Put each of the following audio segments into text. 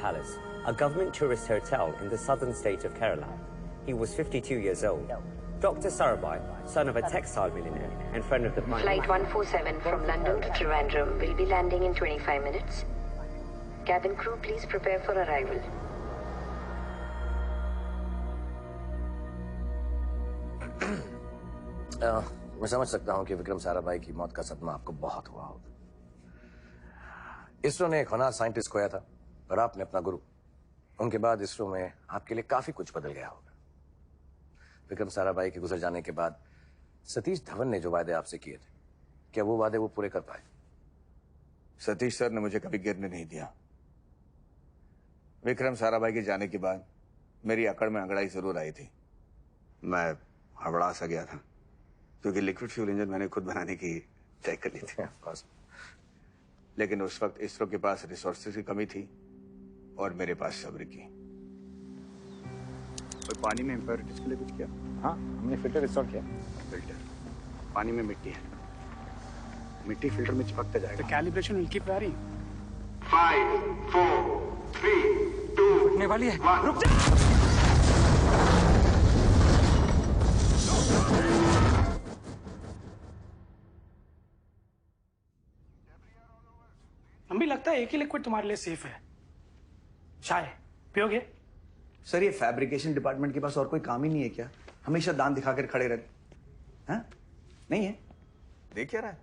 Palace, a government tourist hotel in the southern state of Kerala. He was 52 years old. Dr. Sarabhai, son of a textile millionaire and friend of the Prime Flight 147 from London to Trivandrum will be landing in 25 minutes. Cabin crew, please prepare for arrival. मैं समझ सकता हूं कि विक्रम साराभाई की मौत का सदमा आपको बहुत हुआ होगा। इसरो ने एक होनहार साइंटिस्ट खोया था और आपने अपना गुरु। उनके बाद इसरो में आपके लिए काफी कुछ बदल गया होगा। विक्रम साराभाई के गुजर जाने के बाद सतीश धवन ने जो वादे आपसे किए थे, क्या वो वादे वो पूरे कर पाए? सतीश सर ने मुझे कभी गिरने नहीं दिया। विक्रम साराभाई के जाने के बाद मेरी अकड़ में अंगड़ाई जरूर आई थी। मैं हड़बड़ा सा गया था क्योंकि लिक्विड फ्यूल इंजन मैंने खुद बनाने की तय कर ली थी। लेकिन उस वक्त इसरो के पास रिसोर्सेज की कमी थी और मेरे पास सब्र की। और पानी में इम्प्योरिटीज के लिए कुछ किया? हाँ, हमने फिल्टर इंस्टॉल किया। फिल्टर पानी में मिट्टी है, मिट्टी फिल्टर में चिपकता जाएगा। Calibration will keep varying. 5 4 3 2 फटने वाली है। रुक जा। हमें लगता है एक ही लिक्विड तुम्हारे लिए सेफ है। चाय पियोगे? सर, ये फैब्रिकेशन डिपार्टमेंट के पास और कोई काम ही नहीं है क्या? हमेशा दांत दिखाकर खड़े रहते हैं? नहीं है? देख क्या रहा है?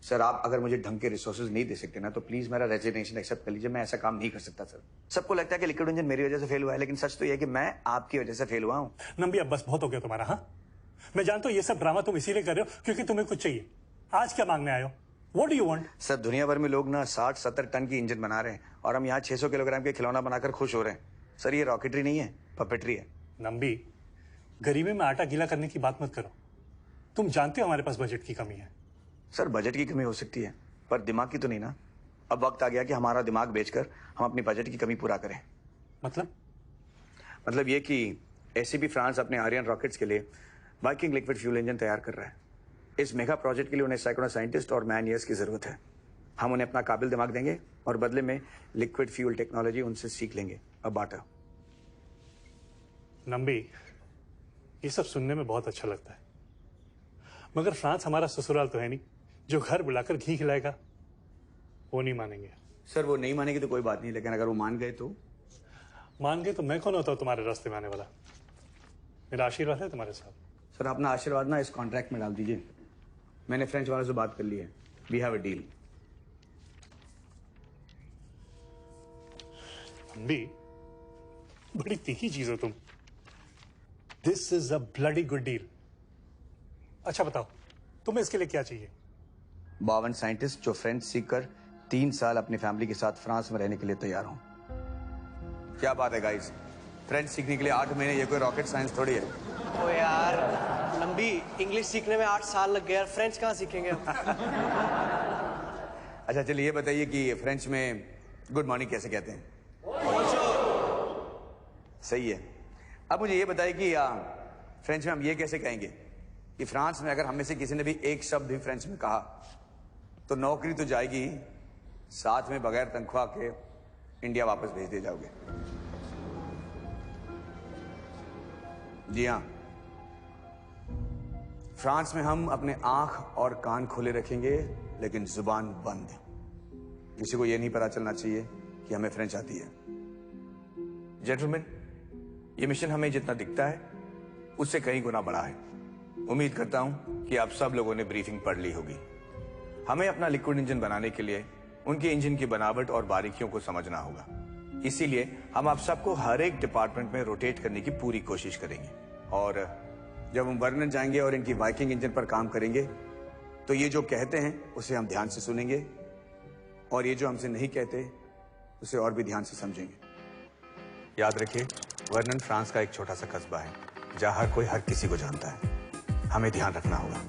सर, आप अगर मुझे ढंग के रिसोर्सेज नहीं दे सकते ना तो प्लीज मेरा रेजिग्नेशन एक्सेप्ट कर लीजिए। मैं ऐसा काम नहीं कर सकता सर। सबको लगता है कि लिक्विड इंजन मेरी वजह से फेल हुआ है, लेकिन सच तो यह है कि मैं आपकी वजह से फेल हुआ हूं। नंबी, अब बस बहुत हो गया तुम्हारा। हाँ, मैं जानता हूं ये सब ड्रामा तुम इसीलिए कर रहे हो क्योंकि तुम्हें कुछ चाहिए। आज क्या मांगने आए हो? What do you want? Sir, दुनिया भर में लोग ना 60-70 टन की इंजन बना रहे हैं और हम यहाँ 600 किलोग्राम के खिलौना बनाकर खुश हो रहे हैं। सर, ये रॉकेटरी नहीं है, पपेटरी है। नंबी, गरीबी में आटा गीला करने की बात मत करो। तुम जानते हो हमारे पास बजट की कमी है। सर, बजट की कमी हो सकती है पर दिमाग की तो नहीं ना। अब वक्त आ गया कि हमारा दिमाग बेचकर हम अपनी बजट की कमी पूरा करें। मतलब ये कि एसीबी फ्रांस अपने आर्यन रॉकेट्स के लिए वाइकिंग लिक्विड फ्यूल इंजन तैयार कर रहा है। इस मेगा प्रोजेक्ट के लिए उन्हें सैकड़ों साइंटिस्ट और मैन ईयर्स की जरूरत है। हम उन्हें अपना काबिल दिमाग देंगे और बदले में लिक्विड फ्यूल टेक्नोलॉजी उनसे सीख लेंगे। अब बाटा। नंबी, ये सब सुनने में बहुत अच्छा लगता है, मगर फ्रांस हमारा ससुराल तो है नहीं जो घर बुलाकर घी खिलाएगा। वो नहीं मानेंगे। सर, वो नहीं मानेगी तो कोई बात नहीं, लेकिन अगर वो मान गए तो? मान गए तो मैं कौन होता हूं तुम्हारे रास्ते में आने वाला? मेरा आशीर्वाद है तुम्हारे साथ। सर, अपना आशीर्वाद ना इस कॉन्ट्रैक्ट में डाल दीजिए। मैंने फ्रेंच वालों से बात कर ली है। We have a deal. Nambi, बड़ी तीखी चीज हो तुम। This is a bloody good deal. अच्छा बताओ, तुम्हें इसके लिए क्या चाहिए? 52 साइंटिस्ट जो फ्रेंच सीखकर 3 साल अपनी फैमिली के साथ फ्रांस में रहने के लिए तैयार हों। क्या बात है गाइस, फ्रेंच सीखने के लिए 8 महीने, ये कोई रॉकेट साइंस थोड़ी है। ओ यार लंबी, इंग्लिश सीखने में 8 साल लग गए यार, फ्रेंच कहाँ सीखेंगे हम? अच्छा चलिए, ये बताइए कि फ्रेंच में गुड मॉर्निंग कैसे कहते हैं? सही है। अब मुझे ये बताइए कि फ्रेंच में हम ये कैसे कहेंगे कि फ्रांस में अगर हम में से किसी ने भी एक शब्द भी फ्रेंच में कहा तो नौकरी तो जाएगी, साथ में बगैर तनख्वाह के इंडिया वापस भेज दिए जाओगे। जी हाँ, फ्रांस में हम अपने आंख और कान खोले रखेंगे लेकिन जुबान बंद। किसी को यह नहीं पता चलना चाहिए कि हमें फ्रेंच आती है। जेंटलमैन, ये मिशन हमें जितना दिखता है उससे कई गुना बड़ा है। उम्मीद करता हूं कि आप सब लोगों ने ब्रीफिंग पढ़ ली होगी। हमें अपना लिक्विड इंजन बनाने के लिए उनके इंजन की बनावट और बारीकियों को समझना होगा। इसीलिए हम आप सबको हर एक डिपार्टमेंट में रोटेट करने की पूरी कोशिश करेंगे और जब हम वर्णन जाएंगे और इनकी वाइकिंग इंजन पर काम करेंगे तो ये जो कहते हैं उसे हम ध्यान से सुनेंगे और ये जो हमसे नहीं कहते उसे और भी ध्यान से समझेंगे। याद रखिए, वर्णन फ्रांस का एक छोटा सा कस्बा है जहां हर कोई हर किसी को जानता है। हमें ध्यान रखना होगा।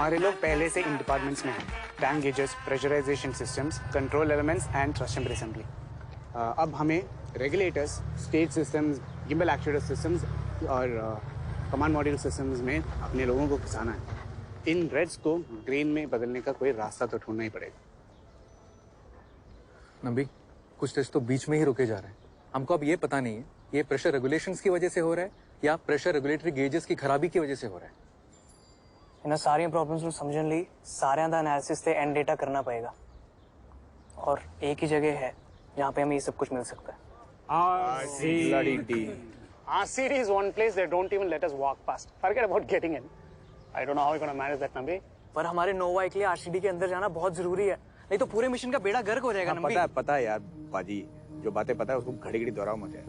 हमारे लोग पहले से इन डिपार्टमेंट्स में हैं, tank gauges, pressurisation systems, control elements and thrust chamber assembly. अब हमें regulators, stage systems, gimbal actuator systems और कमांड मॉड्यूल सिस्टम्स में अपने लोगों को घुसाना है। इन रेड्स को ग्रीन में बदलने का कोई रास्ता तो ढूंढना ही पड़ेगा। नबी, कुछ टेस्ट तो बीच में ही रुके जा रहे हैं। हमको अब ये पता नहीं है ये प्रेशर रेगुलेशंस की वजह से हो रहा है या प्रेशर रेगुलेटरी गेजेस की खराबी की वजह से हो रहा है। इन्हें सारी प्रॉब्लम्स को समझने ਲਈ सारे ਦਾ एनालिसिस ਤੇ एंड डेटा करना पड़ेगा और एक ही जगह है जहाँ पे हमें ये सब कुछ मिल सकता है। RCD is one place they don't even let us walk past. Forget about getting in. I don't know how we're going to manage that, Nambi. पर हमारे नोवा के लिए आरसीडी के अंदर जाना बहुत जरूरी है, नहीं तो पूरे मिशन का बेड़ा गर्क हो जाएगा। नंबी पता है यार बाजी, जो बातें पता है उसको घड़ी घड़ी दोहराओ मत यार।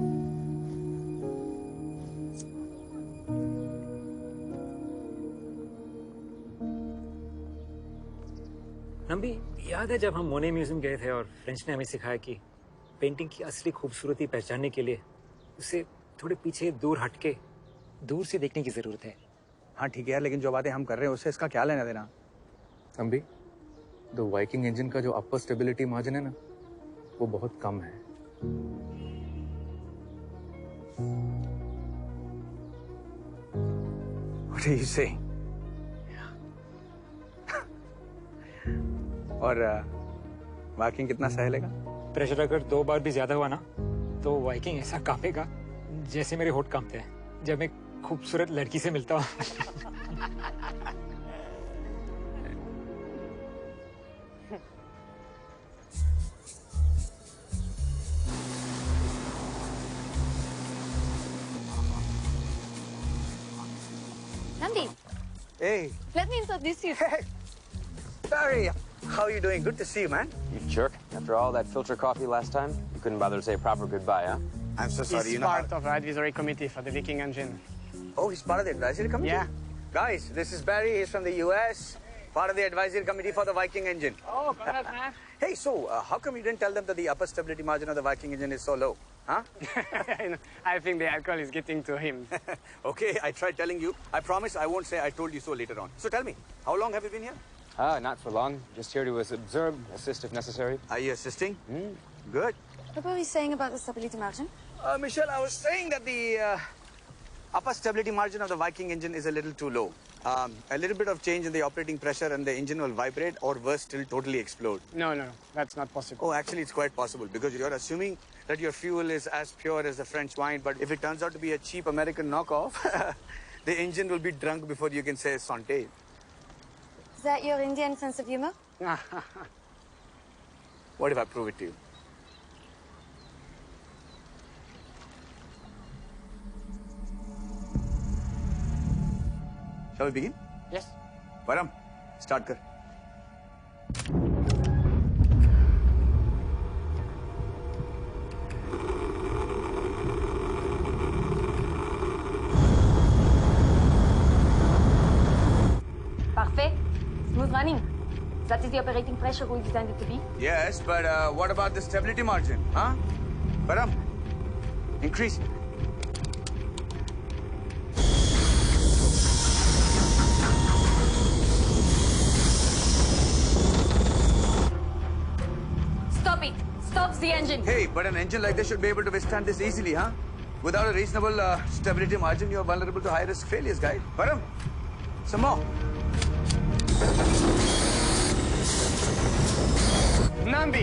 नंबी, याद है जब हम मोने म्यूजियम गए थे और फ्रेंच ने हमें सिखाया कि पेंटिंग की असली खूबसूरती पहचानने के लिए उसे थोड़े पीछे दूर हटके दूर से देखने की जरूरत है। हाँ ठीक है यार, लेकिन जो बातें हम कर रहे हैं उससे इसका क्या लेना देना? नबी, द वाइकिंग इंजन का जो अपर स्टेबिलिटी मार्जिन है ना, वो बहुत कम है। What are you saying? और वाइकिंग कितना सह लेगा? प्रेशर अगर 2 बार भी ज्यादा हुआ ना तो वाइकिंग ऐसा कांपेगा जैसे मेरे होठ कांपते हैं जब मैं खूबसूरत लड़की से मिलता हूँ। Nandi, Hey, let me introduce you. Barry, how are you doing? Good to see you, man. You jerk. After all that filter coffee last time, you couldn't bother to say a proper goodbye, huh? I'm so sorry. He's part of our advisory committee for the Viking engine. Oh, he's part of the advisory committee? Yeah. Guys, this is Barry. He's from the US, part of the advisory committee for the Viking engine. Oh, congrats, man. Hey, so how come you didn't tell them that the upper stability margin of the Viking engine is so low? Huh? I think the alcohol is getting to him. Okay, I tried telling you. I promise I won't say I told you so later on. So tell me, how long have you been here? Not for long. Just here to observe, assist if necessary. Are you assisting? Good. What were we saying about the stability margin? Michelle, I was saying that the upper stability margin of the Viking engine is a little too low. A little bit of change in the operating pressure and the engine will vibrate, or worse still, totally explode. No, that's not possible. Oh, actually, it's quite possible because you're assuming that your fuel is as pure as the French wine, but if it turns out to be a cheap American knockoff, the engine will be drunk before you can say santé. Is that your Indian sense of humor? What if I prove it to you? Shall we begin? Yes. Varam, start kar. Parfait. Smooth running. That is the operating pressure we designed it to be. Yes, but what about the stability margin, huh? Varam, increase. Stop it. Stop the engine. Hey, but an engine like this should be able to withstand this easily, huh? Without a reasonable stability margin, you are vulnerable to high-risk failures, guys. Varam, some more. Nambi,